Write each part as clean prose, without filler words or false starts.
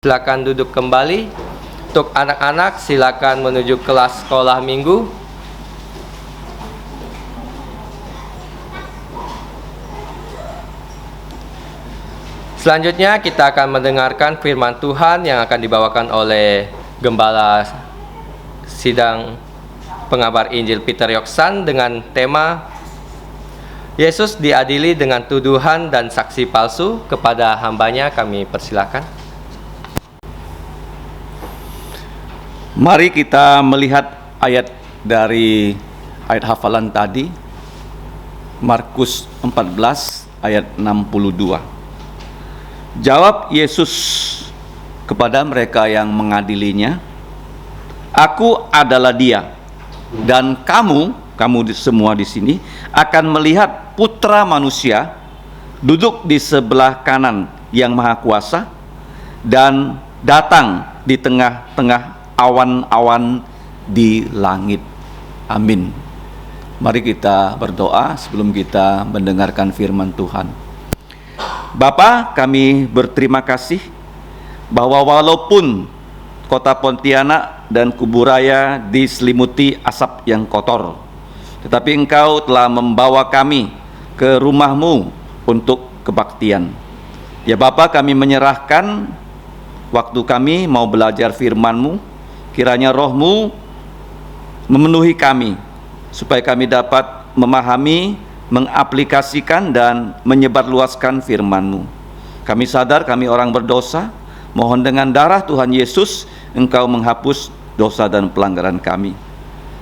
Silakan duduk kembali. Untuk anak-anak silakan menuju kelas sekolah minggu. Selanjutnya kita akan mendengarkan firman Tuhan yang akan dibawakan oleh Gembala Sidang Pengabar Injil Peter Yoksan dengan tema Yesus diadili dengan tuduhan dan saksi palsu. Kepada hambanya kami persilakan. Mari kita melihat ayat dari ayat hafalan tadi, Markus 14 ayat 62. Jawab Yesus kepada mereka yang mengadilinya, "Aku adalah Dia, dan kamu semua di sini akan melihat Putra Manusia duduk di sebelah kanan Yang Maha Kuasa dan datang di tengah-tengah awan-awan di langit." Amin. Mari kita berdoa sebelum kita mendengarkan firman Tuhan. Bapa, kami berterima kasih bahwa walaupun kota Pontianak dan Kuburaya diselimuti asap yang kotor, tetapi Engkau telah membawa kami ke rumah-Mu untuk kebaktian. Ya Bapa, kami menyerahkan waktu kami mau belajar firman-Mu. Kiranya Roh-Mu memenuhi kami, supaya kami dapat memahami, mengaplikasikan, dan menyebarluaskan firman-Mu. Kami sadar kami orang berdosa, mohon dengan darah Tuhan Yesus, Engkau menghapus dosa dan pelanggaran kami.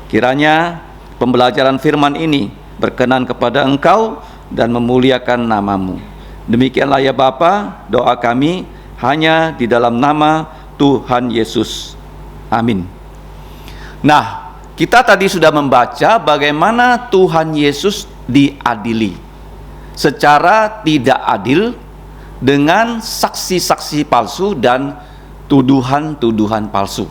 Kiranya pembelajaran firman ini berkenan kepada Engkau dan memuliakan nama-Mu. Demikianlah ya Bapa, doa kami hanya di dalam nama Tuhan Yesus. Amin. Nah, kita tadi sudah membaca bagaimana Tuhan Yesus diadili secara tidak adil dengan saksi-saksi palsu dan tuduhan-tuduhan palsu.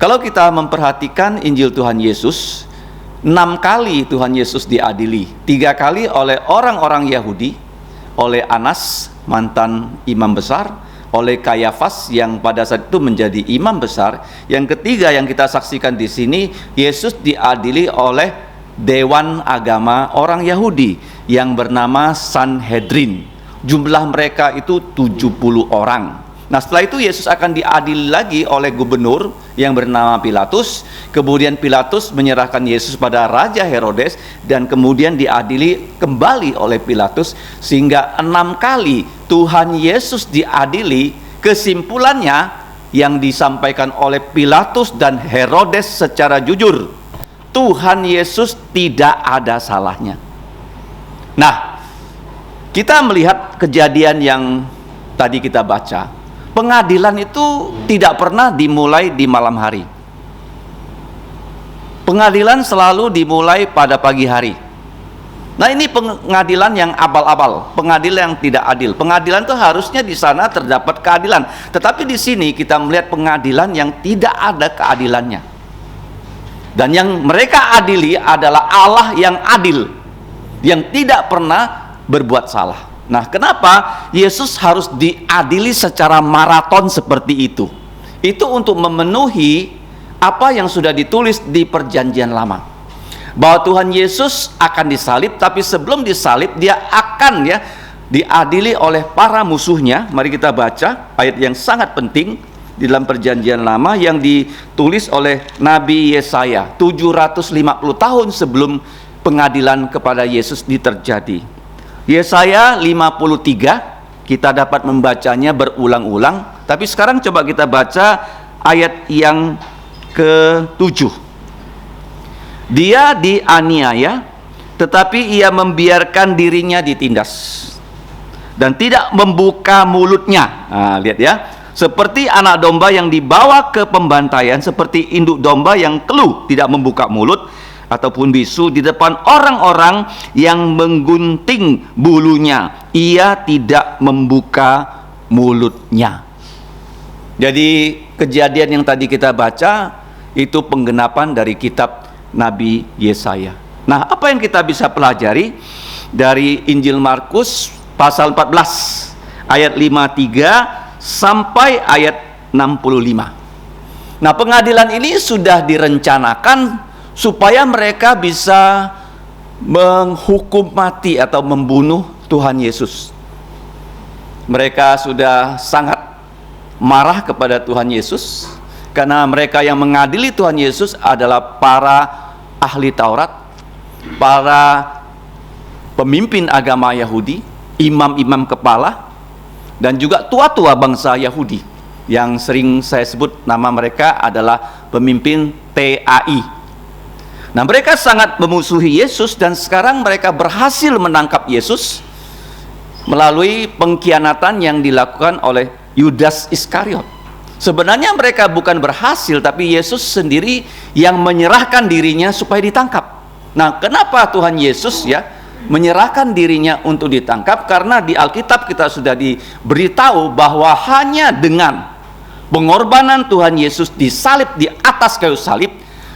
Kalau kita memperhatikan Injil Tuhan Yesus, 6 kali Tuhan Yesus diadili. 3 kali oleh orang-orang Yahudi, oleh Anas, mantan imam besar, oleh Kayafas yang pada saat itu menjadi imam besar. Yang ketiga yang kita saksikan di sini, Yesus diadili oleh dewan agama orang Yahudi yang bernama Sanhedrin. Jumlah mereka itu 70 orang. Nah, setelah itu Yesus akan diadili lagi oleh gubernur yang bernama Pilatus. Kemudian Pilatus menyerahkan Yesus pada Raja Herodes, dan kemudian diadili kembali oleh Pilatus, sehingga 6 kali Tuhan Yesus diadili. Kesimpulannya yang disampaikan oleh Pilatus dan Herodes secara jujur, Tuhan Yesus tidak ada salahnya. Nah, kita melihat kejadian yang tadi kita baca. Pengadilan itu tidak pernah dimulai di malam hari. Pengadilan selalu dimulai pada pagi hari. Nah, ini pengadilan yang abal-abal, pengadilan yang tidak adil. Pengadilan itu harusnya di sana terdapat keadilan, tetapi di sini kita melihat pengadilan yang tidak ada keadilannya. Dan yang mereka adili adalah Allah yang adil, yang tidak pernah berbuat salah. Nah, kenapa Yesus harus diadili secara maraton seperti itu? Itu untuk memenuhi apa yang sudah ditulis di Perjanjian Lama, bahwa Tuhan Yesus akan disalib, tapi sebelum disalib dia akan diadili oleh para musuhnya. Mari kita baca ayat yang sangat penting di dalam Perjanjian Lama yang ditulis oleh Nabi Yesaya 750 tahun sebelum pengadilan kepada Yesus terjadi. Yesaya 53, kita dapat membacanya berulang-ulang, tapi sekarang coba kita baca ayat yang ke-7. Dia dianiaya, tetapi ia membiarkan dirinya ditindas dan tidak membuka mulutnya. Nah, lihat ya, seperti anak domba yang dibawa ke pembantaian, seperti induk domba yang keluh tidak membuka mulut ataupun bisu di depan orang-orang yang menggunting bulunya, ia tidak membuka mulutnya. Jadi kejadian yang tadi kita baca itu penggenapan dari kitab Nabi Yesaya. Nah, apa yang kita bisa pelajari dari Injil Markus pasal 14 ayat 53 sampai ayat 65. Nah, pengadilan ini sudah direncanakan supaya mereka bisa menghukum mati atau membunuh Tuhan Yesus. Mereka sudah sangat marah kepada Tuhan Yesus karena mereka yang mengadili Tuhan Yesus adalah para ahli Taurat, para pemimpin agama Yahudi, imam-imam kepala, dan juga tua-tua bangsa Yahudi yang sering saya sebut nama mereka adalah pemimpin TAI. Nah, mereka sangat memusuhi Yesus dan sekarang mereka berhasil menangkap Yesus melalui pengkhianatan yang dilakukan oleh Yudas Iskariot. Sebenarnya mereka bukan berhasil, tapi Yesus sendiri yang menyerahkan dirinya supaya ditangkap. Nah, kenapa Tuhan Yesus menyerahkan dirinya untuk ditangkap? Karena di Alkitab kita sudah diberitahu bahwa hanya dengan pengorbanan Tuhan Yesus disalib di atas kayu salib,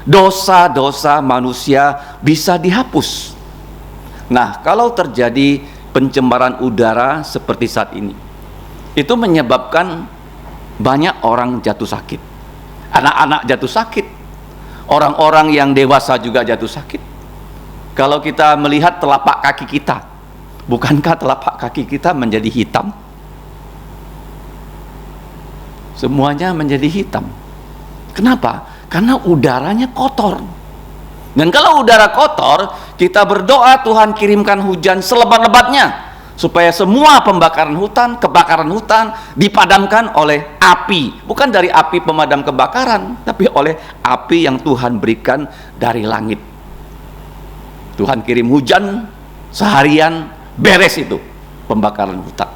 dosa-dosa manusia bisa dihapus. Nah, kalau terjadi pencemaran udara seperti saat ini, itu menyebabkan banyak orang jatuh sakit. Anak-anak jatuh sakit, orang-orang yang dewasa juga jatuh sakit. Kalau kita melihat telapak kaki kita, bukankah telapak kaki kita menjadi hitam? Semuanya menjadi hitam. Kenapa? Karena udaranya kotor. Dan kalau udara kotor, kita berdoa Tuhan kirimkan hujan selebat-lebatnya supaya semua kebakaran hutan dipadamkan oleh api, bukan dari api pemadam kebakaran, tapi oleh api yang Tuhan berikan dari langit. Tuhan kirim hujan seharian, beres itu pembakaran hutan.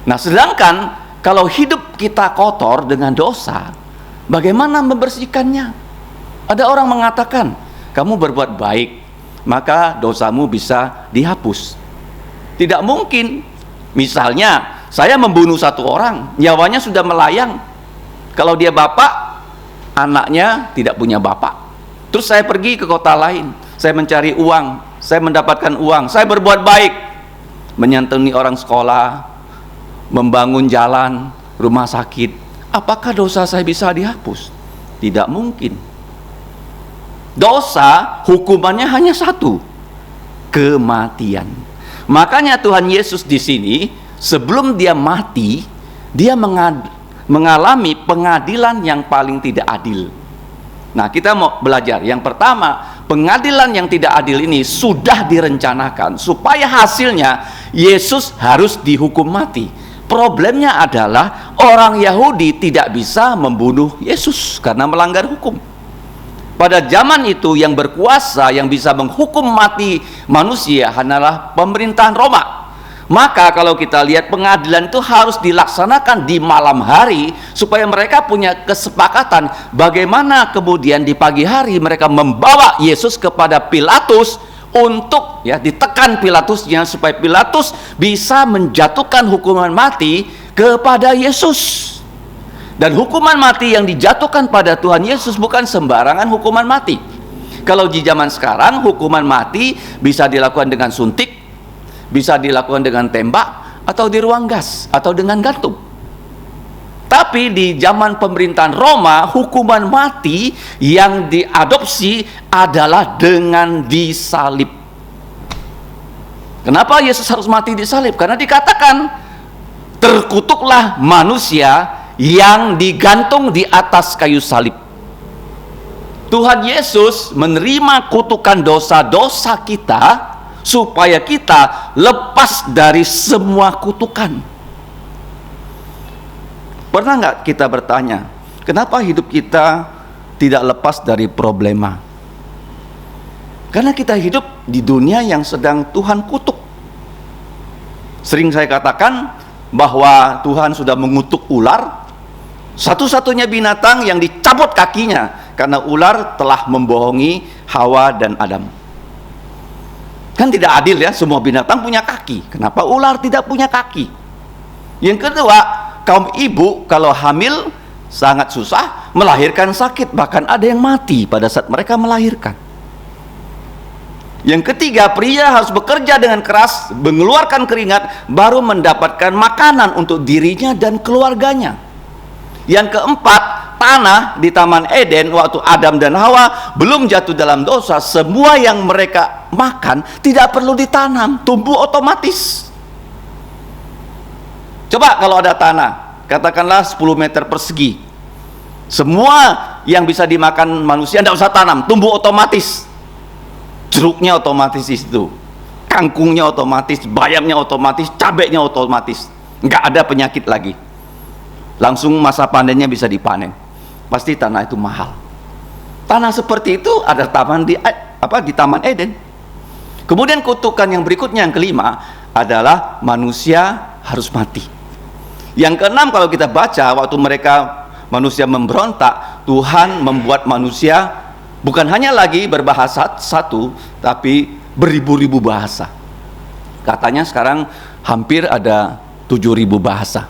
Nah, sedangkan kalau hidup kita kotor dengan dosa, bagaimana membersihkannya? Ada orang mengatakan, kamu berbuat baik, maka dosamu bisa dihapus. Tidak mungkin. Misalnya, saya membunuh satu orang, nyawanya sudah melayang. Kalau dia bapak, anaknya tidak punya bapak. Terus saya pergi ke kota lain, saya mencari uang, saya mendapatkan uang, saya berbuat baik, menyantuni orang sekolah, membangun jalan, rumah sakit. Apakah dosa saya bisa dihapus? Tidak mungkin. Dosa hukumannya hanya satu, kematian. Makanya Tuhan Yesus di sini sebelum dia mati, dia mengalami pengadilan yang paling tidak adil. Nah, kita mau belajar. Yang pertama, pengadilan yang tidak adil ini sudah direncanakan supaya hasilnya Yesus harus dihukum mati. Problemnya adalah orang Yahudi tidak bisa membunuh Yesus karena melanggar hukum. Pada zaman itu yang berkuasa, yang bisa menghukum mati manusia hanyalah pemerintahan Roma. Maka kalau kita lihat pengadilan itu harus dilaksanakan di malam hari supaya mereka punya kesepakatan bagaimana kemudian di pagi hari mereka membawa Yesus kepada Pilatus untuk ditekan Pilatusnya supaya Pilatus bisa menjatuhkan hukuman mati kepada Yesus. Dan hukuman mati yang dijatuhkan pada Tuhan Yesus bukan sembarangan hukuman mati. Kalau di zaman sekarang hukuman mati bisa dilakukan dengan suntik, bisa dilakukan dengan tembak, atau di ruang gas, atau dengan gantung. Tapi di zaman pemerintahan Roma, hukuman mati yang diadopsi adalah dengan disalib. Kenapa Yesus harus mati disalib? Karena dikatakan, terkutuklah manusia yang digantung di atas kayu salib. Tuhan Yesus menerima kutukan dosa-dosa kita supaya kita lepas dari semua kutukan. Pernah nggak kita bertanya, kenapa hidup kita tidak lepas dari problema? Karena kita hidup di dunia yang sedang Tuhan kutuk. Sering saya katakan bahwa Tuhan sudah mengutuk ular, satu-satunya binatang yang dicabut kakinya karena ular telah membohongi Hawa dan Adam. Kan tidak adil ya, semua binatang punya kaki. Kenapa ular tidak punya kaki? Yang kedua, kaum ibu kalau hamil sangat susah, melahirkan sakit, bahkan ada yang mati pada saat mereka melahirkan. Yang ketiga, pria harus bekerja dengan keras, mengeluarkan keringat, baru mendapatkan makanan untuk dirinya dan keluarganya. Yang keempat, tanah di Taman Eden waktu Adam dan Hawa belum jatuh dalam dosa, semua yang mereka makan tidak perlu ditanam, tumbuh otomatis. Coba kalau ada tanah, katakanlah 10 meter persegi, semua yang bisa dimakan manusia tidak usah tanam, tumbuh otomatis. Jeruknya otomatis di situ, kangkungnya otomatis, bayamnya otomatis, cabenya otomatis, nggak ada penyakit lagi. Langsung masa panennya bisa dipanen. Pasti tanah itu mahal. Tanah seperti itu ada taman di Taman Eden. Kemudian kutukan yang berikutnya, yang kelima, adalah manusia harus mati. Yang keenam, kalau kita baca waktu manusia memberontak, Tuhan membuat manusia bukan hanya lagi berbahasa satu, tapi beribu-ribu bahasa. Katanya sekarang hampir ada 7.000 bahasa.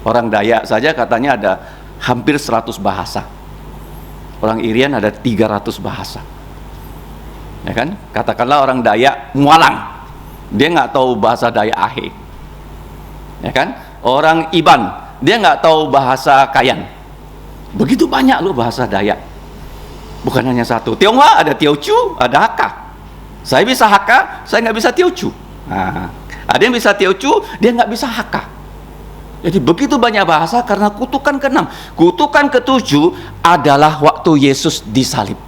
Orang Dayak saja katanya ada hampir 100 bahasa. Orang Irian ada 300 bahasa. Ya kan? Katakanlah orang Dayak Mualang, dia nggak tahu bahasa Dayak Ahe. Ya kan? Orang Iban, dia nggak tahu bahasa Kayan. Begitu banyak loh bahasa Dayak. Bukan hanya satu. Tionghoa ada Teochew, ada Hakka. Saya bisa Hakka, saya nggak bisa Teochew. Nah, ada yang bisa Teochew, dia nggak bisa Hakka. Jadi begitu banyak bahasa karena kutukan ke-6. Kutukan ke-7 adalah waktu Yesus disalib.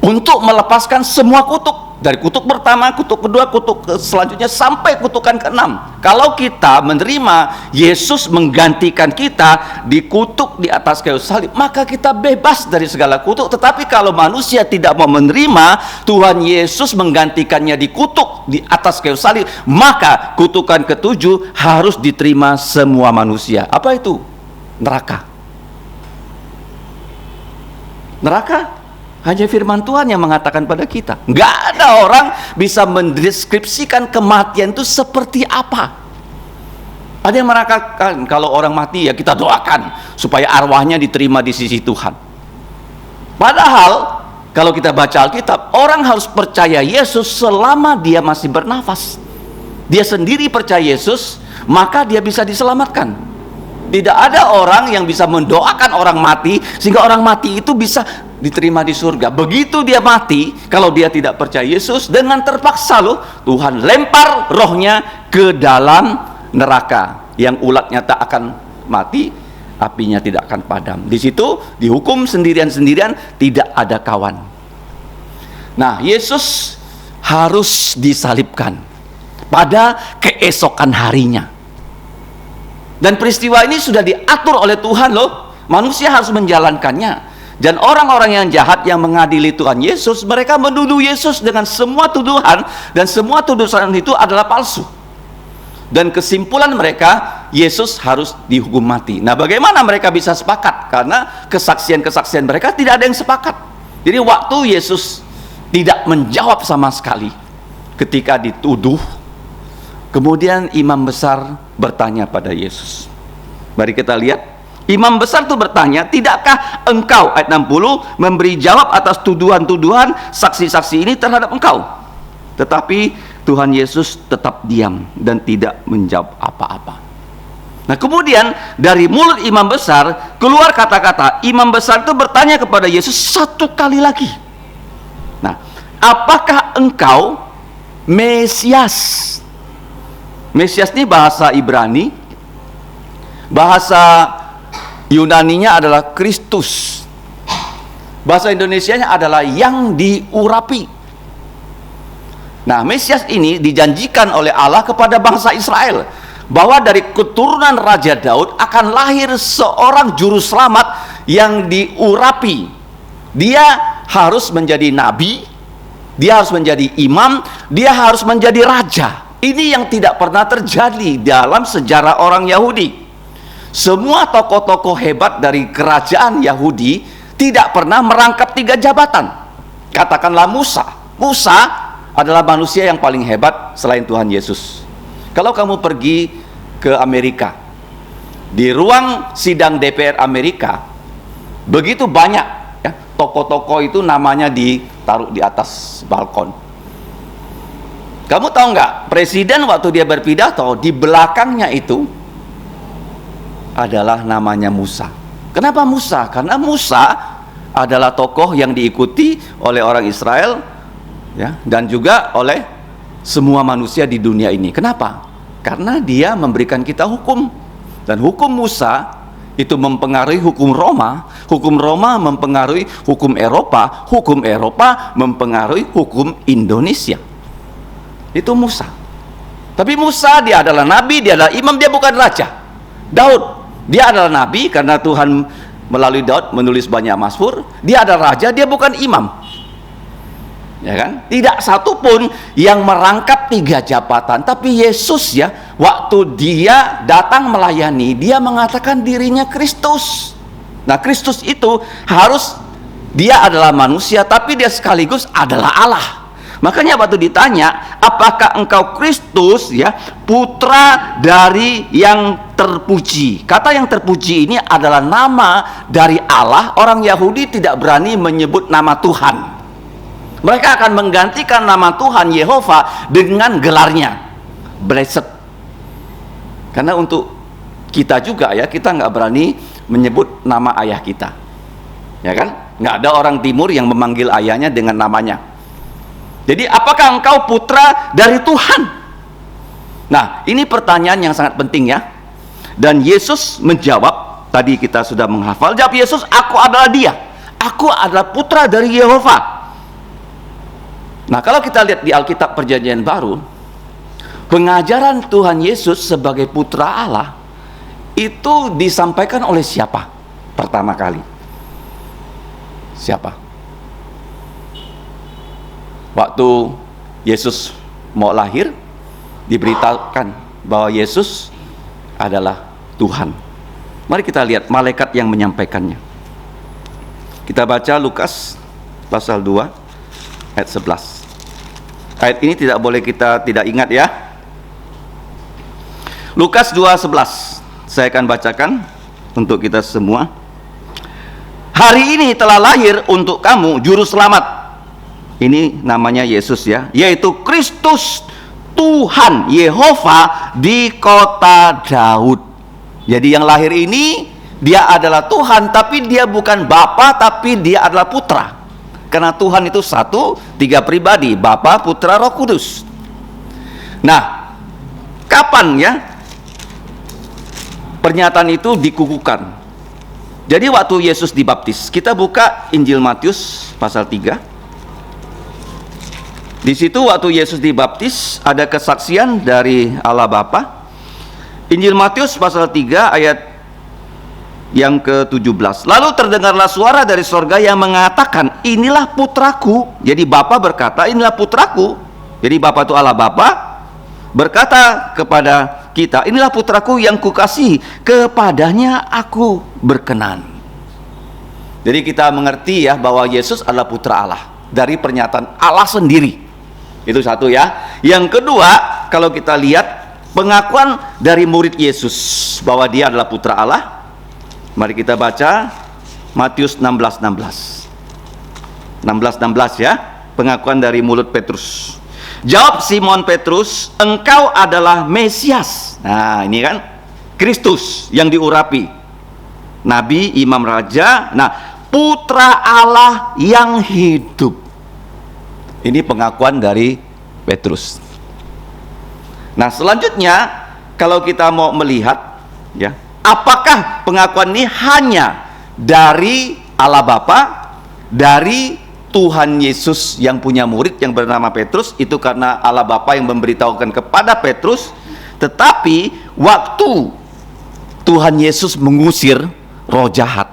Untuk melepaskan semua kutuk. Dari kutuk pertama, kutuk kedua, kutuk selanjutnya sampai kutukan ke-6. Kalau kita menerima Yesus menggantikan kita dikutuk di atas kayu salib, maka kita bebas dari segala kutuk. Tetapi kalau manusia tidak mau menerima Tuhan Yesus menggantikannya dikutuk di atas kayu salib, maka kutukan ke-7 harus diterima semua manusia. Apa itu? Neraka. Neraka hanya firman Tuhan yang mengatakan pada kita. Nggak ada orang bisa mendeskripsikan kematian itu seperti apa. Ada yang mengatakan kalau orang mati ya kita doakan supaya arwahnya diterima di sisi Tuhan. Padahal kalau kita baca Alkitab, orang harus percaya Yesus selama dia masih bernafas. Dia sendiri percaya Yesus, maka dia bisa diselamatkan. Tidak ada orang yang bisa mendoakan orang mati sehingga orang mati itu bisa diterima di surga. Begitu dia mati, kalau dia tidak percaya Yesus, dengan terpaksa loh Tuhan lempar rohnya ke dalam neraka yang ulatnya tak akan mati, apinya tidak akan padam. Di situ dihukum sendirian-sendirian, tidak ada kawan. Nah, Yesus harus disalibkan pada keesokan harinya. Dan peristiwa ini sudah diatur oleh Tuhan loh. Manusia harus menjalankannya. Dan orang-orang yang jahat yang mengadili Tuhan Yesus, mereka menuduh Yesus dengan semua tuduhan, dan semua tuduhan itu adalah palsu. Dan kesimpulan mereka, Yesus harus dihukum mati. Nah, bagaimana mereka bisa sepakat? Karena kesaksian-kesaksian mereka tidak ada yang sepakat. Jadi waktu Yesus tidak menjawab sama sekali ketika dituduh, kemudian imam besar bertanya pada Yesus. Mari kita lihat. Imam besar itu bertanya, tidakkah engkau, ayat 60, memberi jawab atas tuduhan-tuduhan saksi-saksi ini terhadap engkau? Tetapi Tuhan Yesus tetap diam dan tidak menjawab apa-apa. Nah, kemudian dari mulut imam besar keluar kata-kata. Imam besar itu bertanya kepada Yesus satu kali lagi. Nah, apakah engkau Mesias? Mesias ini bahasa Ibrani, bahasa Yunaninya adalah Kristus, bahasa Indonesianya adalah yang diurapi. Nah, Mesias ini dijanjikan oleh Allah kepada bangsa Israel, bahwa dari keturunan Raja Daud akan lahir seorang juru selamat yang diurapi. Dia harus menjadi nabi, dia harus menjadi imam, dia harus menjadi raja. Ini yang tidak pernah terjadi dalam sejarah orang Yahudi. Semua tokoh-tokoh hebat dari kerajaan Yahudi tidak pernah merangkap 3 jabatan. Katakanlah Musa. Musa adalah manusia yang paling hebat selain Tuhan Yesus. Kalau kamu pergi ke Amerika, di ruang sidang DPR Amerika, begitu banyak ya, toko-toko itu namanya ditaruh di atas balkon. Kamu tahu nggak, presiden waktu dia berpidato, di belakangnya itu adalah namanya Musa. Kenapa Musa? Karena Musa adalah tokoh yang diikuti oleh orang Israel, ya, dan juga oleh semua manusia di dunia ini. Kenapa? Karena dia memberikan kita hukum, dan hukum Musa itu mempengaruhi hukum Roma mempengaruhi hukum Eropa mempengaruhi hukum Indonesia. Itu Musa. Tapi Musa, dia adalah nabi, dia adalah imam, dia bukan raja. Daud, dia adalah nabi karena Tuhan melalui Daud menulis banyak mazmur. Dia adalah raja, dia bukan imam. Ya kan? Tidak satu pun yang merangkap 3 jabatan. Tapi Yesus, ya, waktu dia datang melayani, dia mengatakan dirinya Kristus. Nah, Kristus itu dia adalah manusia, tapi dia sekaligus adalah Allah. Makanya waktu ditanya, apakah engkau Kristus, ya, putra dari yang terpuji. Kata yang terpuji ini adalah nama dari Allah. Orang Yahudi tidak berani menyebut nama Tuhan. Mereka akan menggantikan nama Tuhan Yehova dengan gelarnya Blessed. Karena untuk kita juga, ya, kita nggak berani menyebut nama ayah kita, ya kan? Nggak ada orang timur yang memanggil ayahnya dengan namanya. Jadi apakah engkau putra dari Tuhan? Nah, ini pertanyaan yang sangat penting, ya. Dan Yesus menjawab, tadi kita sudah menghafal, jawab Yesus, aku adalah dia. Aku adalah putra dari Yehova. Nah, kalau kita lihat di Alkitab Perjanjian Baru, pengajaran Tuhan Yesus sebagai putra Allah itu disampaikan oleh siapa? Pertama kali. Siapa? Waktu Yesus mau lahir, diberitakan bahwa Yesus adalah Tuhan. Mari kita lihat malaikat yang menyampaikannya. Kita baca Lukas pasal 2 ayat 11. Ayat ini tidak boleh kita tidak ingat, ya. Lukas 2:11. Saya akan bacakan untuk kita semua. Hari ini telah lahir untuk kamu juru selamat. Ini namanya Yesus, ya, yaitu Kristus Tuhan Yehova di kota Daud. Jadi yang lahir ini dia adalah Tuhan, tapi dia bukan Bapa, tapi dia adalah Putra. Karena Tuhan itu satu, 3 pribadi, Bapa, Putra, Roh Kudus. Nah, kapan, ya, pernyataan itu dikukuhkan? Jadi waktu Yesus dibaptis, kita buka Injil Matius pasal 3. Di situ waktu Yesus dibaptis ada kesaksian dari Allah Bapa. Injil Matius pasal 3 ayat yang ke-17. Lalu terdengarlah suara dari sorga yang mengatakan, inilah putraku. Jadi Bapa berkata, inilah putraku. Jadi Bapa itu Allah Bapa berkata kepada kita, inilah putraku yang kukasihi, kepadanya aku berkenan. Jadi kita mengerti, ya, bahwa Yesus adalah putra Allah dari pernyataan Allah sendiri. Itu satu, ya. Yang kedua, kalau kita lihat pengakuan dari murid Yesus bahwa dia adalah putra Allah. Mari kita baca Matius 16:16. 16:16, ya. Pengakuan dari mulut Petrus. Jawab Simon Petrus, engkau adalah Mesias. Nah, ini kan Kristus yang diurapi. Nabi, imam raja, nah, putra Allah yang hidup. Ini pengakuan dari Petrus. Nah, selanjutnya kalau kita mau melihat, ya, apakah pengakuan ini hanya dari Allah Bapa, dari Tuhan Yesus yang punya murid yang bernama Petrus, itu karena Allah Bapa yang memberitahukan kepada Petrus, tetapi waktu Tuhan Yesus mengusir roh jahat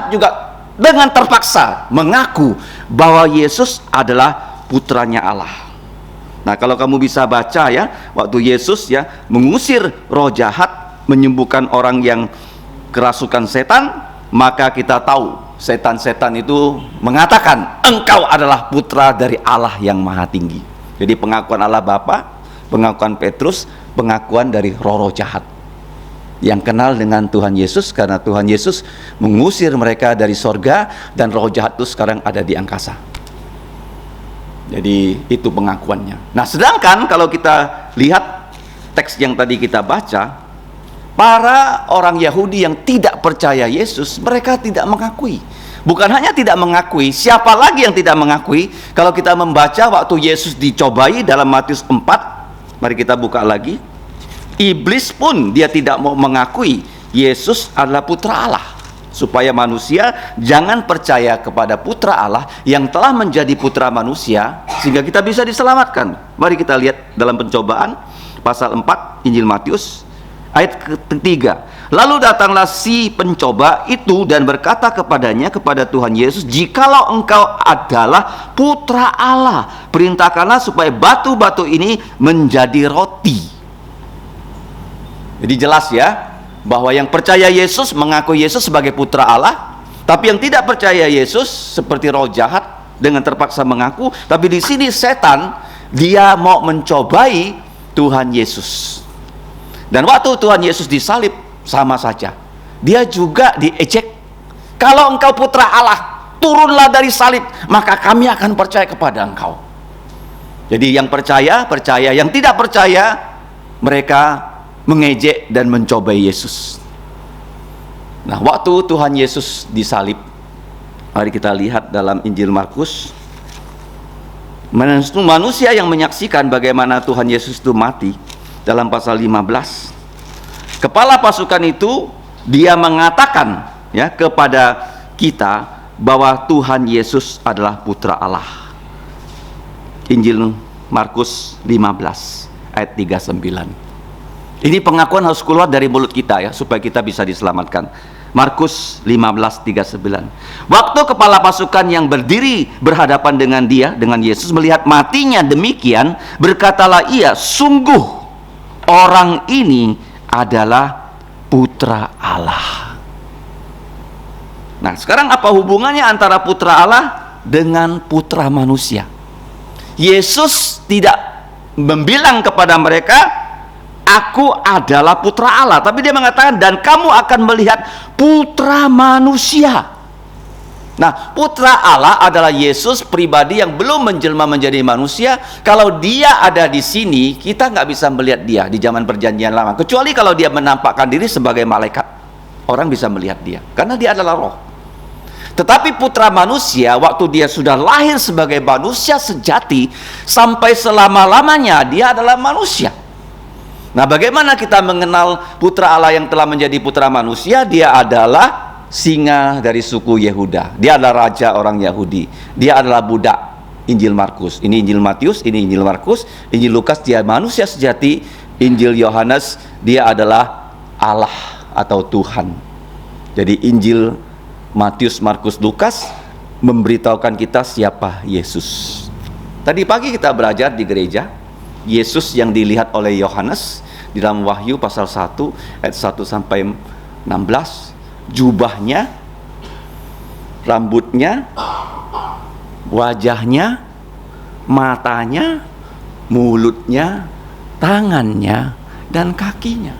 juga dengan terpaksa mengaku bahwa Yesus adalah putranya Allah. Nah, kalau kamu bisa baca, ya, waktu Yesus, ya, mengusir roh jahat, menyembuhkan orang yang kerasukan setan, maka kita tahu setan-setan itu mengatakan engkau adalah putra dari Allah yang maha tinggi. Jadi pengakuan Allah Bapa, pengakuan Petrus, pengakuan dari roh-roh jahat. yang kenal dengan Tuhan Yesus, karena Tuhan Yesus mengusir mereka dari sorga dan roh jahat itu sekarang ada di angkasa. Jadi itu pengakuannya. Nah, sedangkan kalau kita lihat teks yang tadi kita baca, para orang Yahudi yang tidak percaya Yesus, mereka tidak mengakui. Bukan hanya tidak mengakui, siapa lagi yang tidak mengakui? Kalau kita membaca waktu Yesus dicobai dalam Matius 4, mari kita buka lagi. Iblis pun dia tidak mau mengakui Yesus adalah putra Allah, supaya manusia jangan percaya kepada putra Allah yang telah menjadi putra manusia sehingga kita bisa diselamatkan. Mari kita lihat dalam pencobaan pasal 4 Injil Matius ayat ketiga. Lalu datanglah si pencoba itu dan berkata kepadanya, kepada Tuhan Yesus, jikalau engkau adalah putra Allah, perintahkanlah supaya batu-batu ini menjadi roti. Jadi jelas ya, bahwa yang percaya Yesus mengaku Yesus sebagai putra Allah, tapi yang tidak percaya Yesus seperti roh jahat dengan terpaksa mengaku. Tapi di sini setan dia mau mencobai Tuhan Yesus. Dan waktu Tuhan Yesus disalib sama saja, dia juga diejek. Kalau engkau putra Allah, turunlah dari salib, maka kami akan percaya kepada engkau. Jadi yang percaya, percaya. Yang tidak percaya, mereka mengejek dan mencobai Yesus. Nah, waktu Tuhan Yesus disalib, mari kita lihat dalam Injil Markus. Manusia yang menyaksikan bagaimana Tuhan Yesus itu mati, dalam pasal 15, kepala pasukan itu dia mengatakan ya kepada kita bahwa Tuhan Yesus adalah putra Allah. Injil Markus 15 ayat 39. Ini pengakuan harus keluar dari mulut kita ya, supaya kita bisa diselamatkan. Markus 15:39. Waktu kepala pasukan yang berdiri berhadapan dengan dia, dengan Yesus, melihat matinya demikian, berkatalah ia, sungguh orang ini adalah putra Allah. Nah, sekarang apa hubungannya antara putra Allah dengan putra manusia? Yesus tidak membilang kepada mereka, aku adalah putra Allah, tapi dia mengatakan, dan kamu akan melihat putra manusia. Nah, putra Allah adalah Yesus pribadi yang belum menjelma menjadi manusia. Kalau dia ada di sini, kita nggak bisa melihat dia di zaman perjanjian lama, kecuali kalau dia menampakkan diri sebagai malaikat, orang bisa melihat dia, karena dia adalah roh. Tetapi putra manusia, waktu dia sudah lahir sebagai manusia sejati, sampai selama-lamanya dia adalah manusia. Nah, bagaimana kita mengenal putra Allah yang telah menjadi putra manusia? Dia adalah singa dari suku Yehuda. Dia adalah raja orang Yahudi. Dia adalah budak. Injil Markus. Ini Injil Matius, ini Injil Markus. Injil Lukas dia manusia sejati. Injil Yohanes dia adalah Allah atau Tuhan. Jadi Injil Matius, Markus, Lukas memberitahukan kita siapa Yesus. Tadi pagi kita belajar di gereja, Yesus yang dilihat oleh Yohanes di dalam Wahyu pasal 1 ayat 1 sampai 16, jubahnya, rambutnya, wajahnya, matanya, mulutnya, tangannya, dan kakinya.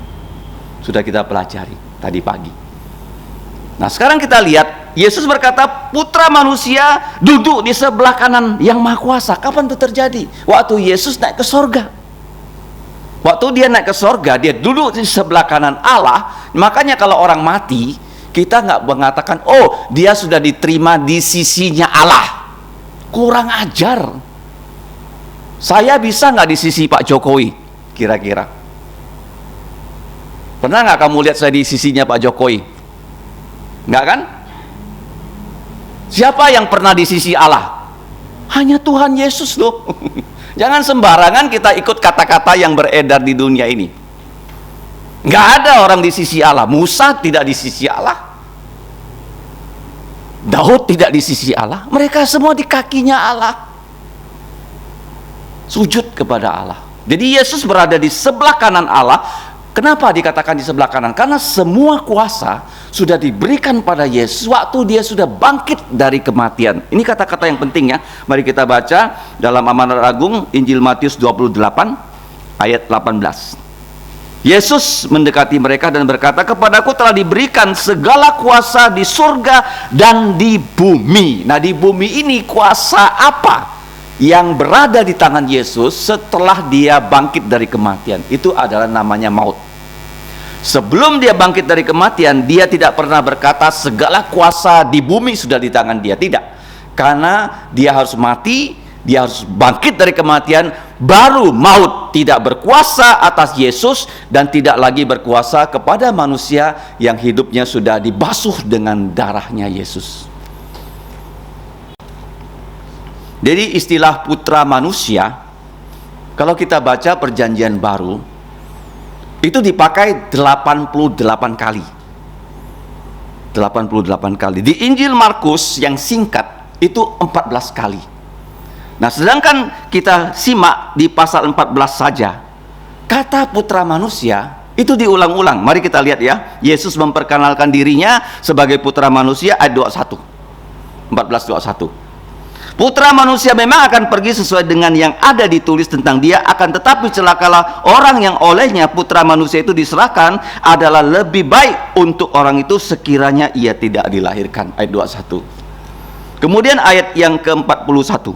Sudah kita pelajari tadi pagi. Nah, sekarang kita lihat, Yesus berkata, putra manusia duduk di sebelah kanan yang maha kuasa. Kapan itu terjadi? Waktu Yesus naik ke sorga. Waktu dia naik ke sorga, dia duduk di sebelah kanan Allah. Makanya kalau orang mati, kita nggak mengatakan, oh dia sudah diterima di sisinya Allah. Kurang ajar. Saya bisa nggak di sisi Pak Jokowi? Kira-kira pernah nggak kamu lihat saya di sisinya Pak Jokowi? Nggak kan? Siapa yang pernah di sisi Allah? Hanya Tuhan Yesus loh. Jangan sembarangan kita ikut kata-kata yang beredar di dunia ini. Nggak ada orang di sisi Allah. Musa tidak di sisi Allah, Daud tidak di sisi Allah. Mereka semua di kakinya Allah, sujud kepada Allah. Jadi Yesus berada di sebelah kanan Allah. Kenapa dikatakan di sebelah kanan? Karena semua kuasa sudah diberikan pada Yesus waktu dia sudah bangkit dari kematian. Ini kata-kata yang penting ya. Mari kita baca dalam Amanat Agung Injil Matius 28 ayat 18. Yesus mendekati mereka dan berkata, "Kepadaku telah diberikan segala kuasa di surga dan di bumi." Nah, di bumi ini kuasa apa yang berada di tangan Yesus setelah dia bangkit dari kematian? Itu adalah namanya maut. Sebelum dia bangkit dari kematian, dia tidak pernah berkata segala kuasa di bumi sudah di tangan dia. Tidak. Karena dia harus mati, dia harus bangkit dari kematian, baru maut tidak berkuasa atas Yesus dan tidak lagi berkuasa kepada manusia yang hidupnya sudah dibasuh dengan darahnya Yesus. Jadi istilah putra manusia, kalau kita baca perjanjian baru, itu dipakai 88 kali. 88 kali. Di Injil Markus yang singkat itu 14 kali. Nah, sedangkan kita simak di pasal 14 saja, kata putra manusia itu diulang-ulang. Mari kita lihat ya. Yesus memperkenalkan dirinya sebagai putra manusia, ayat 21. 14:21. Putra manusia memang akan pergi sesuai dengan yang ada ditulis tentang dia, akan tetapi celakalah orang yang olehnya putra manusia itu diserahkan, adalah lebih baik untuk orang itu sekiranya ia tidak dilahirkan. Ayat 21. Kemudian ayat yang ke-41.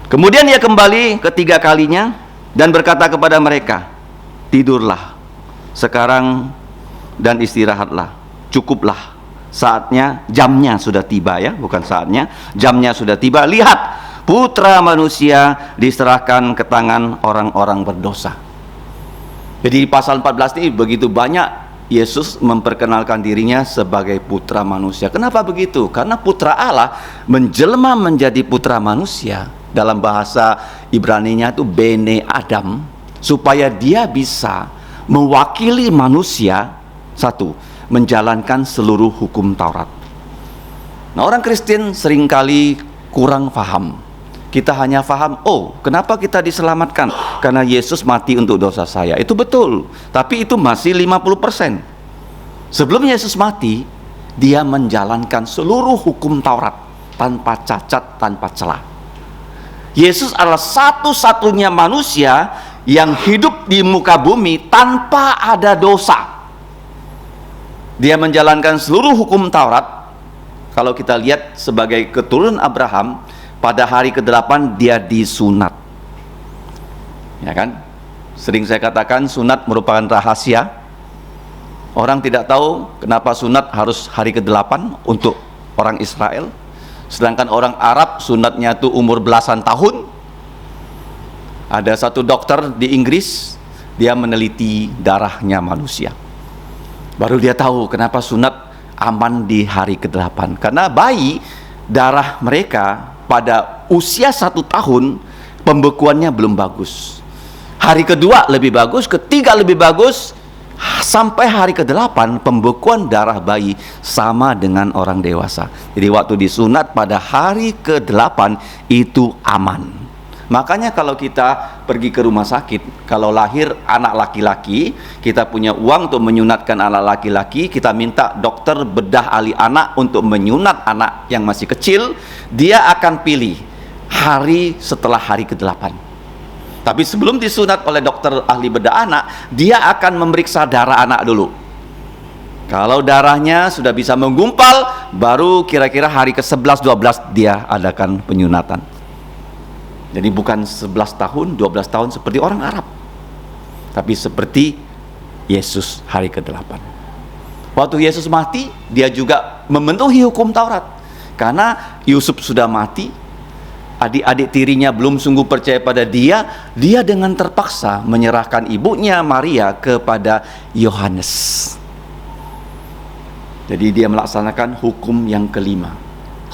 Kemudian ia kembali ketiga kalinya dan berkata kepada mereka, "Tidurlah sekarang dan istirahatlah, cukuplah. Saatnya, jamnya sudah tiba," ya, bukan saatnya, jamnya sudah tiba. "Lihat, putra manusia diserahkan ke tangan orang-orang berdosa." Jadi di pasal 14 ini begitu banyak Yesus memperkenalkan dirinya sebagai putra manusia. Kenapa begitu? Karena putra Allah menjelma menjadi putra manusia. Dalam bahasa Ibrani-nya itu Bene Adam, supaya dia bisa mewakili manusia, satu, menjalankan seluruh hukum Taurat. Nah, orang Kristen seringkali kurang paham. Kita hanya paham, oh, kenapa kita diselamatkan? Karena Yesus mati untuk dosa saya. Itu betul, tapi itu masih 50%. Sebelum Yesus mati, dia menjalankan seluruh hukum Taurat tanpa cacat, tanpa celah. Yesus adalah satu-satunya manusia yang hidup di muka bumi tanpa ada dosa. Dia menjalankan seluruh hukum Taurat. Kalau kita lihat sebagai keturunan Abraham, pada hari ke-8 dia disunat. Ya kan? Sering saya katakan sunat merupakan rahasia. Orang tidak tahu kenapa sunat harus hari ke-8 untuk orang Israel. Sedangkan orang Arab sunatnya itu umur belasan tahun. Ada satu dokter di Inggris, dia meneliti darahnya manusia. Baru dia tahu kenapa sunat aman di hari ke-8. Karena bayi, darah mereka pada usia 1 tahun, pembekuannya belum bagus. Hari kedua lebih bagus, ketiga lebih bagus, sampai hari ke-8 pembekuan darah bayi sama dengan orang dewasa. Jadi waktu disunat pada hari ke-8 itu aman. Makanya kalau kita pergi ke rumah sakit, kalau lahir anak laki-laki, kita punya uang untuk menyunatkan anak laki-laki, kita minta dokter bedah ahli anak untuk menyunat anak yang masih kecil, dia akan pilih hari setelah hari ke-8. Tapi sebelum disunat oleh dokter ahli bedah anak, dia akan memeriksa darah anak dulu. Kalau darahnya sudah bisa menggumpal, baru kira-kira hari ke-11, 12 dia adakan penyunatan. Jadi bukan 11 tahun, 12 tahun seperti orang Arab, tapi seperti Yesus hari ke-8. Waktu Yesus mati, dia juga memenuhi hukum Taurat. Karena Yusuf sudah mati, adik-adik tirinya belum sungguh percaya pada dia, dia dengan terpaksa menyerahkan ibunya Maria kepada Yohanes. Jadi dia melaksanakan hukum yang kelima.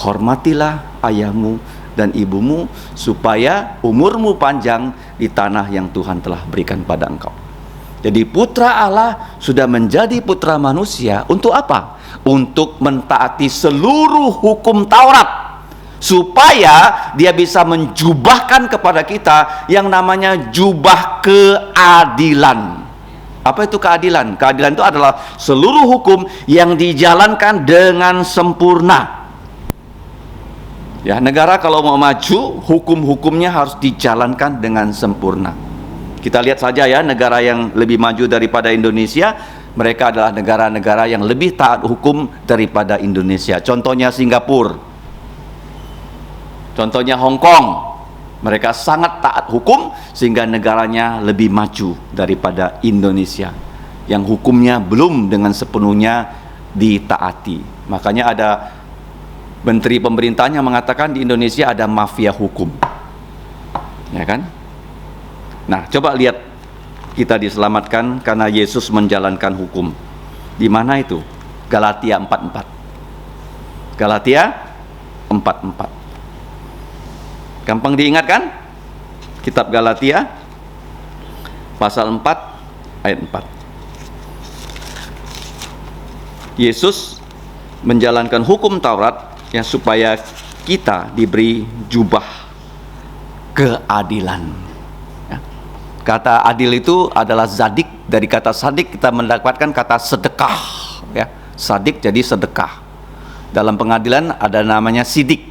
Hormatilah ayahmu dan ibumu, supaya umurmu panjang di tanah yang Tuhan telah berikan pada engkau. Jadi putra Allah sudah menjadi putra manusia untuk apa? Untuk mentaati seluruh hukum Taurat, supaya dia bisa menjubahkan kepada kita yang namanya jubah keadilan. Apa itu keadilan? Keadilan itu adalah seluruh hukum yang dijalankan dengan sempurna. Ya, negara kalau mau maju, hukum-hukumnya harus dijalankan dengan sempurna. Kita lihat saja ya, negara yang lebih maju daripada Indonesia, mereka adalah negara-negara yang lebih taat hukum daripada Indonesia. Contohnya Singapura, contohnya Hong Kong. Mereka sangat taat hukum sehingga negaranya lebih maju daripada Indonesia yang hukumnya belum dengan sepenuhnya ditaati. Makanya ada menteri pemerintahnya mengatakan di Indonesia ada mafia hukum. Ya kan? Nah, coba lihat, kita diselamatkan karena Yesus menjalankan hukum. Di mana itu? Galatia 4:4. Galatia 4:4. Gampang diingat kan? Kitab Galatia pasal 4 ayat 4. Yesus menjalankan hukum Taurat ya, supaya kita diberi jubah keadilan. Kata adil itu adalah zadik. Dari kata sadik kita mendapatkan kata sedekah ya. Sadik jadi sedekah. Dalam pengadilan ada namanya sidik.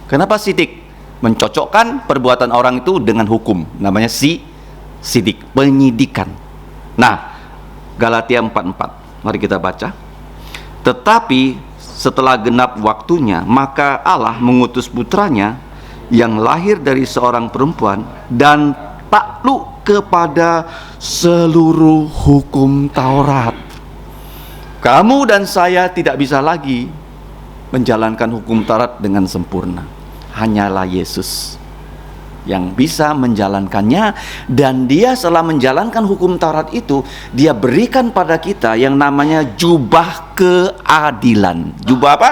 Kenapa sidik? Mencocokkan perbuatan orang itu dengan hukum. Namanya sidik, penyidikan. Nah, Galatia 4:4. Mari kita baca. Tetapi setelah genap waktunya, maka Allah mengutus putranya yang lahir dari seorang perempuan dan takluk kepada seluruh hukum Taurat. Kamu dan saya tidak bisa lagi menjalankan hukum Taurat dengan sempurna. Hanyalah Yesus yang bisa menjalankannya, dan dia setelah menjalankan hukum Taurat itu, dia berikan pada kita yang namanya jubah keadilan. Jubah apa?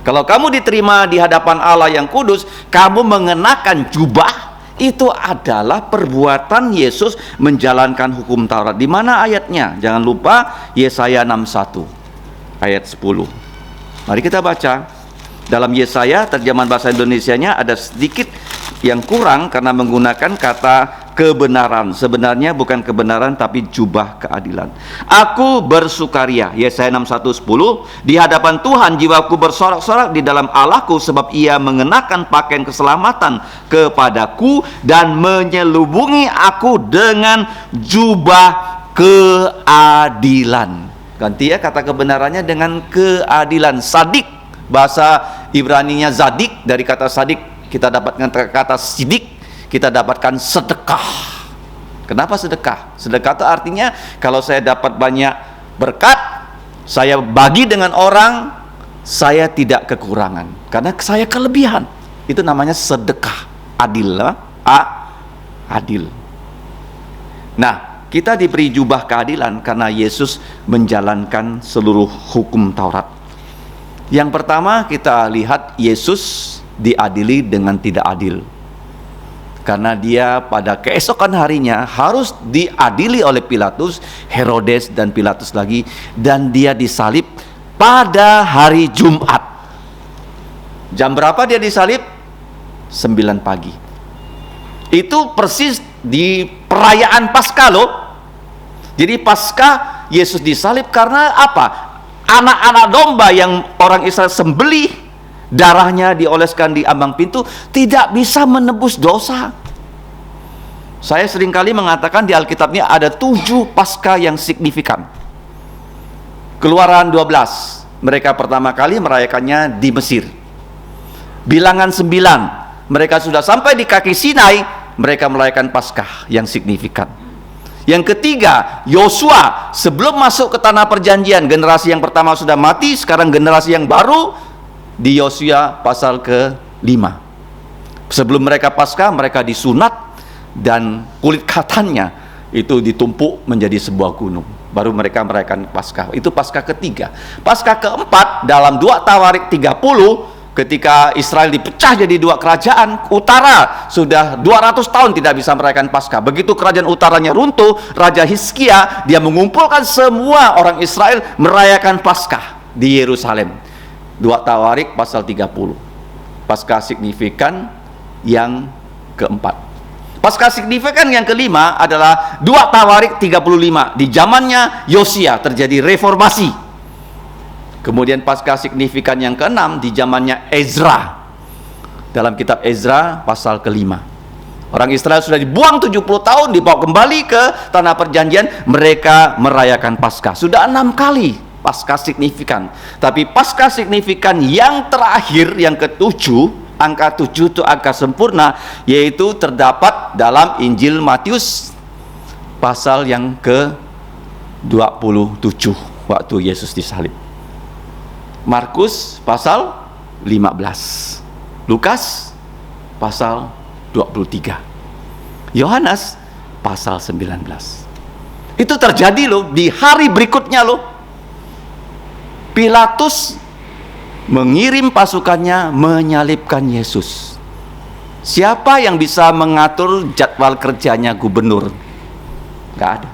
Kalau kamu diterima di hadapan Allah yang kudus, kamu mengenakan jubah. Itu adalah perbuatan Yesus menjalankan hukum Taurat. Di mana ayatnya? Jangan lupa Yesaya 61 ayat 10. Mari kita baca. Dalam Yesaya, terjemahan bahasa Indonesianya ada sedikit yang kurang karena menggunakan kata kebenaran. Sebenarnya bukan kebenaran tapi jubah keadilan. Aku bersukaria, Yesaya 61:10, di hadapan Tuhan jiwaku bersorak-sorak di dalam Allahku, sebab ia mengenakan pakaian keselamatan kepadaku dan menyelubungi aku dengan jubah keadilan. Ganti ya kata kebenarannya dengan keadilan. Sadik, bahasa Ibraninya zadik, dari kata sadik kita dapatkan kata sidik, kita dapatkan sedekah. Kenapa sedekah? Sedekah itu artinya kalau saya dapat banyak berkat, saya bagi dengan orang, saya tidak kekurangan karena saya kelebihan. Itu namanya sedekah. Adil, adil. Nah, kita diberi jubah keadilan karena Yesus menjalankan seluruh hukum Taurat. Yang pertama kita lihat Yesus diadili dengan tidak adil. Karena dia pada keesokan harinya harus diadili oleh Pilatus, Herodes dan Pilatus lagi, dan dia disalib pada hari Jumat. Jam berapa dia disalib? 9 pagi. Itu persis di perayaan Paskah loh. Jadi Paskah Yesus disalib karena apa? Anak-anak domba yang orang Israel sembelih, darahnya dioleskan di ambang pintu, tidak bisa menebus dosa. Saya seringkali mengatakan di Alkitabnya ada 7 Paskah yang signifikan. Keluaran 12, mereka pertama kali merayakannya di Mesir. Bilangan 9, mereka sudah sampai di kaki Sinai, mereka merayakan Paskah yang signifikan. Yang ketiga, Yosua, sebelum masuk ke tanah perjanjian, generasi yang pertama sudah mati, sekarang generasi yang baru di Yosua pasal ke-5. Sebelum mereka Paskah, mereka disunat dan kulit katanya itu ditumpuk menjadi sebuah gunung. Baru mereka merayakan Paskah. Itu Paskah ketiga. Paskah keempat dalam 2 Tawarik 30, ketika Israel dipecah jadi 2 kerajaan, utara sudah 200 tahun tidak bisa merayakan Paskah. Begitu kerajaan utaranya runtuh, Raja Hizkia dia mengumpulkan semua orang Israel merayakan Paskah di Yerusalem. 2 Tawarik pasal 30. Paskah signifikan yang keempat. Paskah signifikan yang kelima adalah 2 Tawarik 35. Di zamannya Yosia terjadi reformasi. Kemudian Paskah signifikan yang keenam di zamannya Ezra. Dalam kitab Ezra pasal ke-5. Orang Israel sudah dibuang 70 tahun, dibawa kembali ke tanah perjanjian, mereka merayakan Paskah. Sudah 6 kali Paskah signifikan. Tapi Paskah signifikan yang terakhir, yang ke-7, angka 7 itu angka sempurna, yaitu terdapat dalam Injil Matius pasal yang ke-27 waktu Yesus disalib. Markus pasal 15, Lukas pasal 23, Yohanes pasal 19. Itu terjadi loh di hari berikutnya loh. Pilatus mengirim pasukannya menyalibkan Yesus. Siapa yang bisa mengatur jadwal kerjanya gubernur? Gak ada.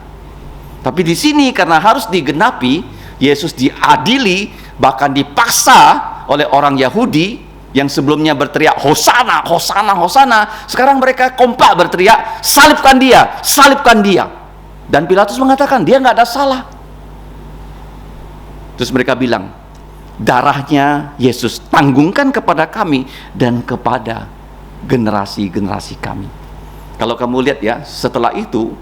Tapi di sini karena harus digenapi, Yesus diadili, bahkan dipaksa oleh orang Yahudi yang sebelumnya berteriak Hosana, Hosana, Hosana. Sekarang mereka kompak berteriak salibkan dia, salibkan dia. Dan Pilatus mengatakan dia nggak ada salah. Terus mereka bilang, darahnya Yesus tanggungkan kepada kami dan kepada generasi-generasi kami. Kalau kamu lihat ya, setelah itu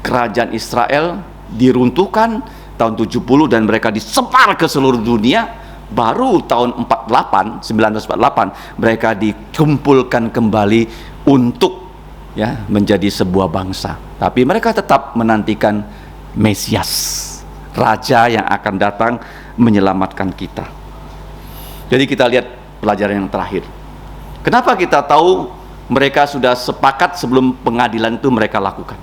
kerajaan Israel diruntuhkan tahun 70 dan mereka disebar ke seluruh dunia. Baru tahun 1948 mereka dikumpulkan kembali untuk ya menjadi sebuah bangsa. Tapi mereka tetap menantikan Mesias, Raja yang akan datang menyelamatkan kita. Jadi kita lihat pelajaran yang terakhir. Kenapa kita tahu mereka sudah sepakat sebelum pengadilan itu mereka lakukan?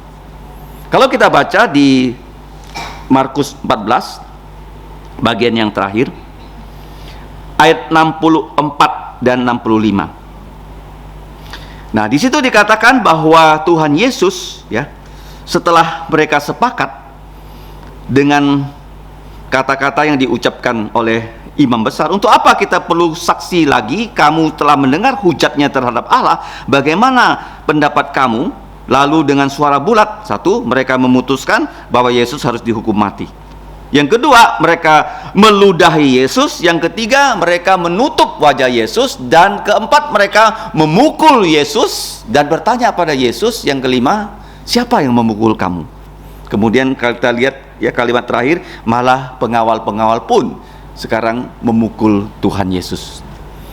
Kalau kita baca di Markus 14 bagian yang terakhir, ayat 64 dan 65. Nah, di situ dikatakan bahwa Tuhan Yesus ya, setelah mereka sepakat dengan kata-kata yang diucapkan oleh imam besar, untuk apa kita perlu saksi lagi? Kamu telah mendengar hujatnya terhadap Allah, bagaimana pendapat kamu? Lalu dengan suara bulat, satu, mereka memutuskan bahwa Yesus harus dihukum mati. Yang kedua, mereka meludahi Yesus. Yang ketiga, mereka menutup wajah Yesus. Dan keempat, mereka memukul Yesus dan bertanya pada Yesus. Yang kelima, siapa yang memukul kamu? Kemudian kita lihat ya kalimat terakhir, malah pengawal-pengawal pun sekarang memukul Tuhan Yesus.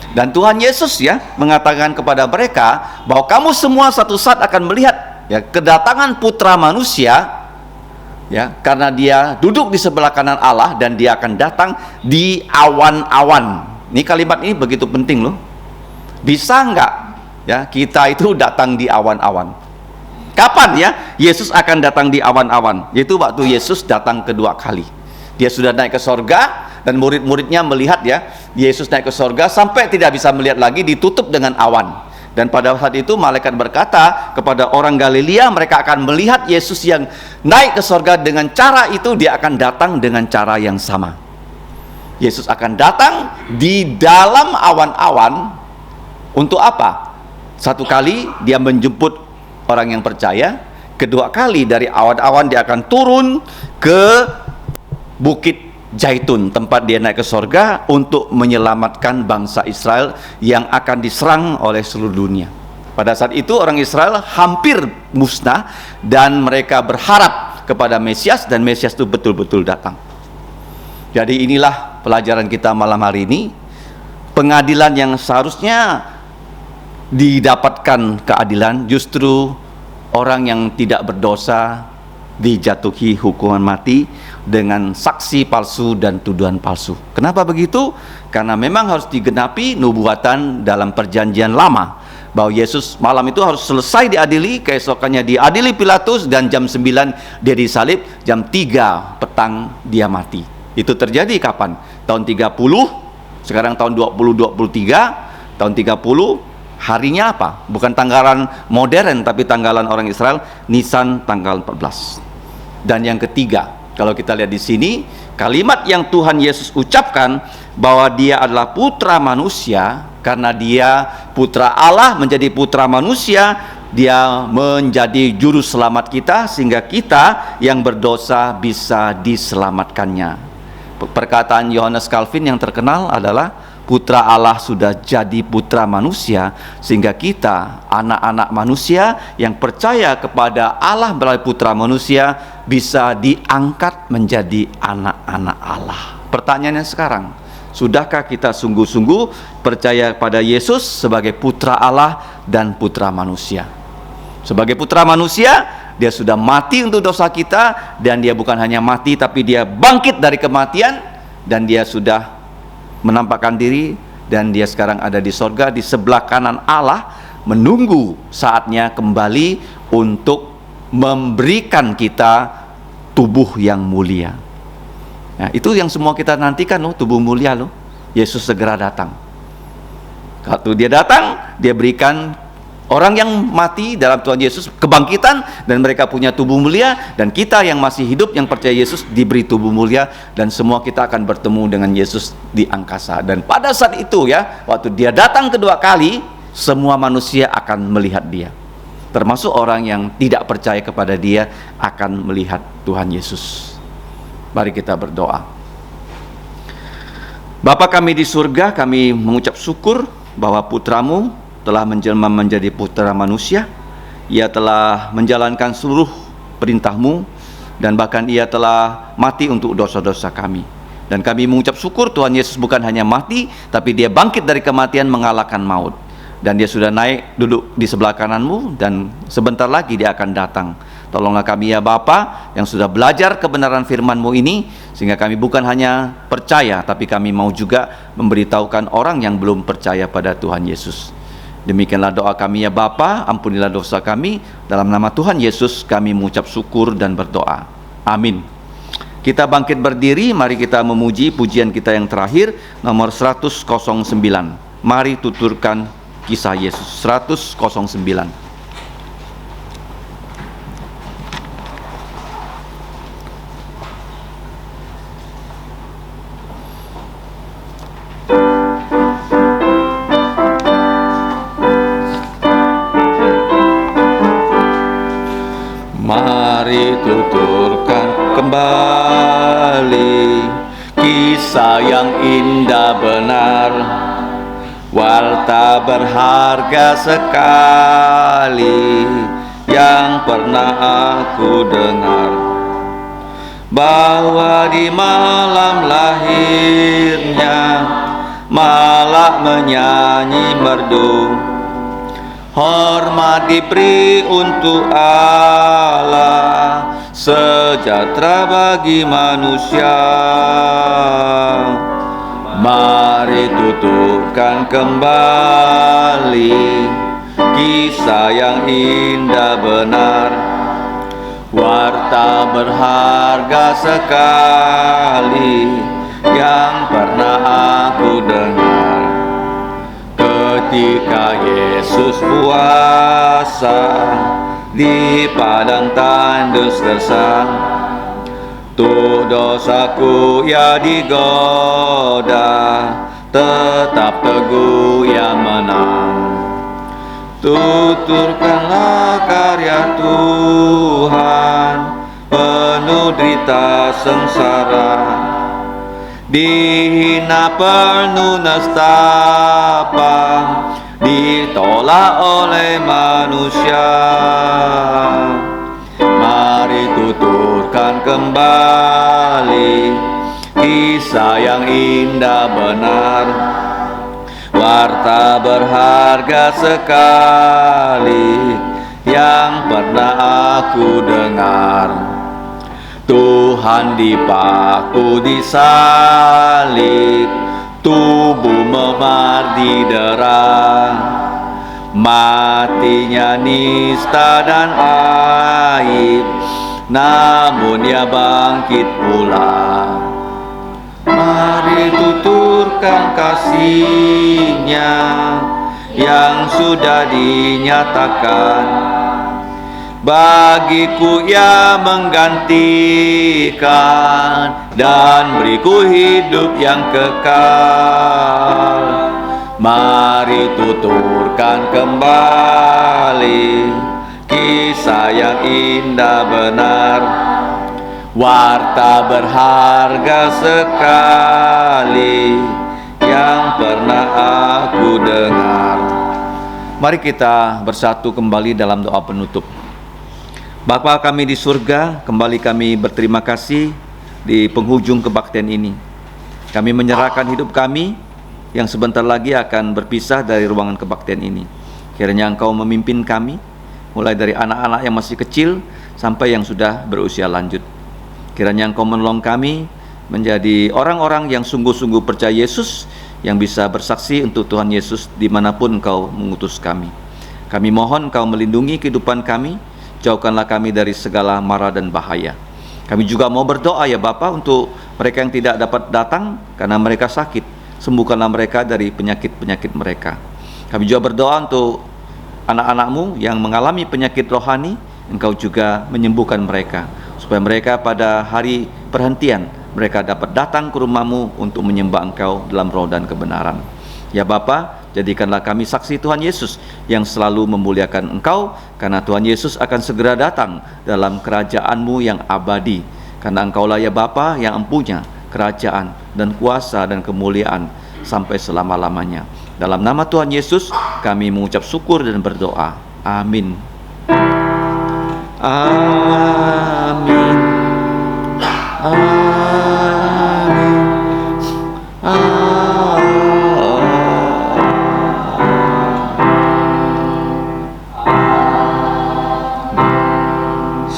Dan Tuhan Yesus ya mengatakan kepada mereka bahwa kamu semua satu saat akan melihat ya kedatangan Putra Manusia, ya, karena dia duduk di sebelah kanan Allah dan dia akan datang di awan-awan. Ini kalimat ini begitu penting loh. Bisa nggak ya kita itu datang di awan-awan? Kapan ya Yesus akan datang di awan-awan? Yaitu waktu Yesus datang kedua kali. Dia sudah naik ke sorga dan murid-muridnya melihat ya Yesus naik ke sorga sampai tidak bisa melihat lagi, ditutup dengan awan. Dan pada saat itu malaikat berkata kepada orang Galilea, mereka akan melihat Yesus yang naik ke sorga dengan cara itu, dia akan datang dengan cara yang sama. Yesus akan datang di dalam awan-awan. Untuk apa? Satu kali dia menjemput orang yang percaya, kedua kali dari awan-awan dia akan turun ke Bukit Zaitun, tempat dia naik ke sorga untuk menyelamatkan bangsa Israel yang akan diserang oleh seluruh dunia. Pada saat itu orang Israel hampir musnah dan mereka berharap kepada Mesias, dan Mesias itu betul-betul datang. Jadi inilah pelajaran kita malam hari ini. Pengadilan yang seharusnya didapatkan keadilan, justru orang yang tidak berdosa dijatuhi hukuman mati dengan saksi palsu dan tuduhan palsu. Kenapa begitu? Karena memang harus digenapi nubuatan dalam perjanjian lama bahwa Yesus malam itu harus selesai diadili, keesokannya diadili Pilatus, dan jam 9 dia disalib, jam 3 petang dia mati. Itu terjadi kapan? Tahun 30, sekarang tahun 2023, tahun 30, harinya apa? Bukan tanggalan modern, tapi tanggalan orang Israel, Nisan tanggal 14. Dan yang ketiga, kalau kita lihat di sini, kalimat yang Tuhan Yesus ucapkan bahwa dia adalah putra manusia, karena dia putra Allah menjadi putra manusia, dia menjadi juru selamat kita, sehingga kita yang berdosa bisa diselamatkannya. Perkataan Yohanes Calvin yang terkenal adalah Putra Allah sudah jadi putra manusia, sehingga kita, anak-anak manusia yang percaya kepada Allah melalui putra manusia, bisa diangkat menjadi anak-anak Allah. Pertanyaannya sekarang, sudahkah kita sungguh-sungguh percaya pada Yesus sebagai putra Allah dan putra manusia? Sebagai putra manusia, dia sudah mati untuk dosa kita, dan dia bukan hanya mati, tapi dia bangkit dari kematian, dan dia sudah menampakkan diri, dan dia sekarang ada di sorga di sebelah kanan Allah, menunggu saatnya kembali untuk memberikan kita tubuh yang mulia. Nah, itu yang semua kita nantikan loh, tubuh mulia loh. Yesus segera datang. Waktu dia datang, dia berikan orang yang mati dalam Tuhan Yesus kebangkitan, dan mereka punya tubuh mulia, dan kita yang masih hidup yang percaya Yesus diberi tubuh mulia, dan semua kita akan bertemu dengan Yesus di angkasa. Dan pada saat itu ya, waktu dia datang kedua kali, semua manusia akan melihat dia, termasuk orang yang tidak percaya kepada dia akan melihat Tuhan Yesus. Mari kita berdoa. Bapa kami di surga, kami mengucap syukur bahwa putramu telah menjelma menjadi putra manusia. Ia telah menjalankan seluruh perintahmu, dan bahkan ia telah mati untuk dosa-dosa kami. Dan kami mengucap syukur Tuhan Yesus bukan hanya mati, tapi dia bangkit dari kematian mengalahkan maut. Dan dia sudah naik duduk di sebelah kananmu, dan sebentar lagi dia akan datang. Tolonglah kami ya Bapa yang sudah belajar kebenaran firman-Mu ini, sehingga kami bukan hanya percaya, tapi kami mau juga memberitahukan orang yang belum percaya pada Tuhan Yesus. Demikianlah doa kami ya Bapa, ampunilah dosa kami. Dalam nama Tuhan Yesus kami mengucap syukur dan berdoa. Amin. Kita bangkit berdiri, mari kita memuji pujian kita yang terakhir, nomor 109. Mari tuturkan kisah Yesus. 109. Mari tuturkan kembali kisah yang indah benar, warta berharga sekali yang pernah aku dengar, bahwa di malam lahirnya malak menyanyi merdu, hormat diberi untuk Allah, sejahtera bagi manusia. Mari tuturkan kembali kisah yang indah benar, warta berharga sekali yang pernah aku dengar. Ketika Yesus puasa di padang tandus gersang, tuh dosaku ya digoda, tetap teguh ya menang. Tuturkanlah karya Tuhan, penuh derita sengsara, dihina penuh nestapa, ditolak oleh manusia. Mari tuturkan kembali kisah yang indah benar, warta berharga sekali yang pernah aku dengar. Tuhan dipaku di salib, tubuh memar didera, matinya nista dan aib, namun ia bangkit pula. Mari tuturkan kasih-Nya yang sudah dinyatakan, bagiku ia menggantikan dan beriku hidup yang kekal. Mari tuturkan kembali kisah yang indah benar, warta berharga sekali yang pernah aku dengar. Mari kita bersatu kembali dalam doa penutup. Bapa kami di surga, kembali kami berterima kasih di penghujung kebaktian ini. Kami menyerahkan hidup kami yang sebentar lagi akan berpisah dari ruangan kebaktian ini. Kiranya Engkau memimpin kami, mulai dari anak-anak yang masih kecil sampai yang sudah berusia lanjut. Kiranya Engkau menolong kami menjadi orang-orang yang sungguh-sungguh percaya Yesus, yang bisa bersaksi untuk Tuhan Yesus dimanapun Engkau mengutus kami. Kami mohon Engkau melindungi kehidupan kami, jauhkanlah kami dari segala mara dan bahaya. Kami juga mau berdoa ya Bapa untuk mereka yang tidak dapat datang karena mereka sakit, sembuhkanlah mereka dari penyakit-penyakit mereka. Kami juga berdoa untuk anak-anak-Mu yang mengalami penyakit rohani, Engkau juga menyembuhkan mereka, supaya mereka pada hari perhentian mereka dapat datang ke rumah-Mu untuk menyembah Engkau dalam roh dan kebenaran. Ya Bapa, jadikanlah kami saksi Tuhan Yesus yang selalu memuliakan Engkau, karena Tuhan Yesus akan segera datang dalam kerajaan-Mu yang abadi. Karena Engkaulah ya Bapa yang empunya kerajaan dan kuasa dan kemuliaan sampai selama-lamanya. Dalam nama Tuhan Yesus kami mengucap syukur dan berdoa. Amin. Amin. Amin.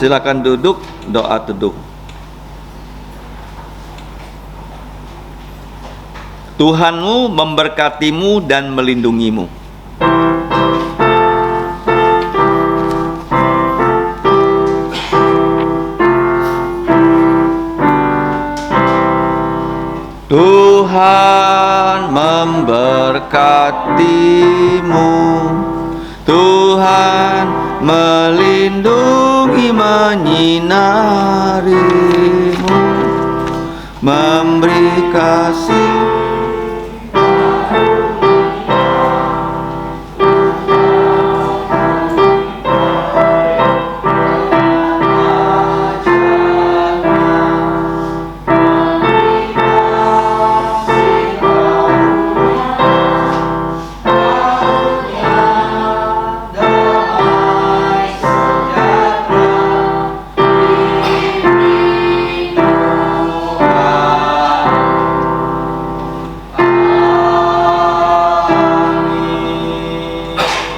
Silakan duduk, doa teduh. Tuhanmu memberkatimu dan melindungimu. Tuhan memberkatimu, Tuhan melindungi, menyinarimu, memberi kasih